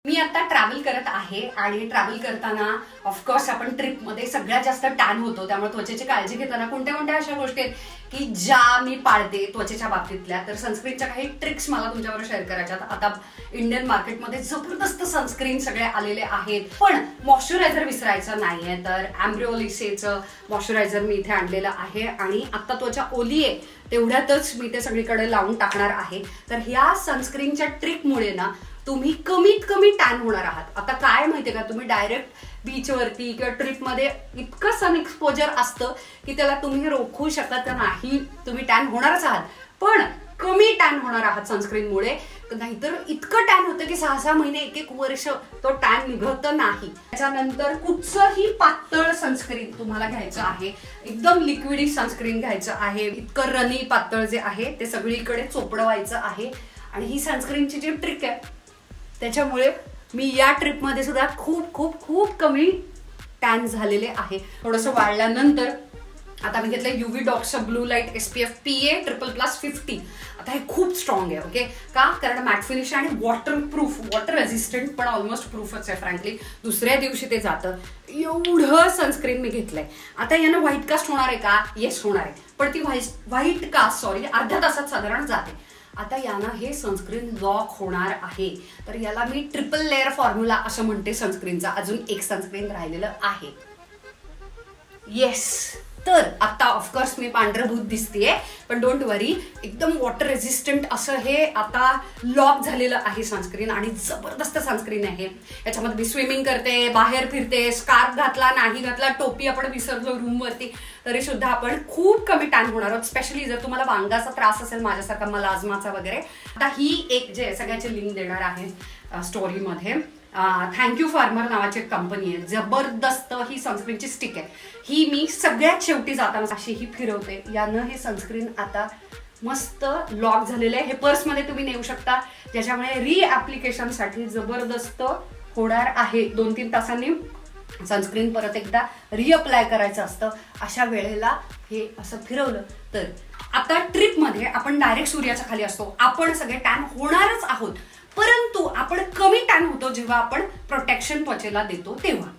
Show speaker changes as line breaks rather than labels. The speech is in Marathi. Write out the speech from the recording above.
मी आता ट्रॅव्हल करत आहे आणि ट्रॅव्हल करताना ऑफकोर्स आपण ट्रिपमध्ये सगळ्यात जास्त टॅन होतो, त्यामुळे त्वचेची काळजी घेताना कोणत्या कोणत्या अशा गोष्टी आहेत की ज्या मी पाळते त्वचेच्या बाबतीतल्या. तर सनस्क्रीनच्या काही ट्रिक्स मला तुमच्याबरोबर शेअर करायच्यात. आता इंडियन मार्केटमध्ये जबरदस्त सनस्क्रीन सगळे आलेले आहेत, पण मॉइश्चरायझर विसरायचं नाहीये. तर एम्ब्रिओलिसेचं मॉइश्चरायझर मी इथे आणलेलं आहे आणि आता त्वचा ओली आहे तेवढ्यातच मी ते सगळीकडे लावून टाकणार आहे. तर ह्या सनस्क्रीनच्या ट्रिकमुळे ना तुम्ही कमीत कमी टॅन होणार आहात. आता काय माहितीये का, तुम्ही डायरेक्ट बीचवरती किंवा ट्रिपमध्ये इतकं सन एक्सपोजर असतं की त्याला तुम्ही रोखू शकत नाही. तुम्ही टॅन होणारच आहात, पण कमी टॅन होणार आहात सनस्क्रीनमुळे. नाहीतर इतकं टॅन होतं की 6-6 महिने 1-1 वर्ष तो टॅन निघत नाही. त्याच्यानंतर कुठचंही पातळ सनस्क्रीन तुम्हाला घ्यायचं आहे, एकदम लिक्विडी सनस्क्रीन घ्यायचं आहे. इतकं रनी पातळ जे आहे ते सगळीकडे चोपडवायचं आहे. आणि ही सनस्क्रीनची जी ट्रिक आहे त्याच्यामुळे मी या ट्रिपमध्ये सुद्धा खूप खूप खूप कमी टॅन झालेले आहे. थोडंसं वाढल्यानंतर आता मी घेतलं UV डॉक्सचं ब्लू लाईट SPF PA++50. आता हे खूप स्ट्रॉंग आहे. ओके का, कारण मॅट फिनिश आणि वॉटरप्रूफ, वॉटर रेझिस्टंट पण ऑलमोस्ट प्रूफच आहे. फ्रँकली दुसऱ्या दिवशी ते जातं. एवढं सनस्क्रीन मी घेतलंय. आता यानं व्हाईट कास्ट होणार आहे का? येस होणार आहे, पण ती व्हाईट कास्ट अर्ध्या तासात साधारण जाते. आता यानं हे सनस्क्रीन लॉक होणार आहे. तर याला मी ट्रिपल लेअर फॉर्म्युला असं म्हणते सनस्क्रीनचा. अजून एक सनस्क्रीन राहिलेलं आहे. येस, तर आता ऑफकोर्स मी पांढरभूत दिसतेय, पण डोंट वरी, एकदम वॉटर रेझिस्टंट असं हे आता लॉक झालेलं आहे सनस्क्रीन. आणि जबरदस्त सनस्क्रीन आहे. याच्यामध्ये मी स्विमिंग करते, बाहेर फिरते, स्कार्फ घातला नाही घातला, टोपी आपण विसरलो रूमवरती, तरी सुद्धा आपण खूप कमी टॅन होणार आहोत. स्पेशली जर तुम्हाला वांगाचा त्रास असेल माझ्यासारखा, मलाजमाचा वगैरे. आता ही एक जे सगळ्याची लिंक देणार आहे स्टोरीमध्ये. थँक्यू फार्मर नावाची कंपनी आहे, जबरदस्त ही सनस्क्रीनची स्टिक आहे. ही मी सगळ्यात शेवटी जाताना अशी ही फिरवते. यानं हे सनस्क्रीन आता मस्त लॉक झालेलं आहे. हे पर्समध्ये तुम्ही नेऊ शकता, ज्याच्यामुळे रिॲप्लिकेशनसाठी जबरदस्त होणार आहे. 2-3 तासांनी सनस्क्रीन परत एकदा रिअप्लाय करायचं असतं. अशा वेळेला हे असं फिरवलं तर आता ट्रिपमध्ये आपण डायरेक्ट सूर्याच्या खाली असतो, आपण सगळे टॅन होणारच आहोत, परंतु आपण कमी टॅन होतो जेव्हा आपण प्रोटेक्शन त्वचेला देतो तेव्हा.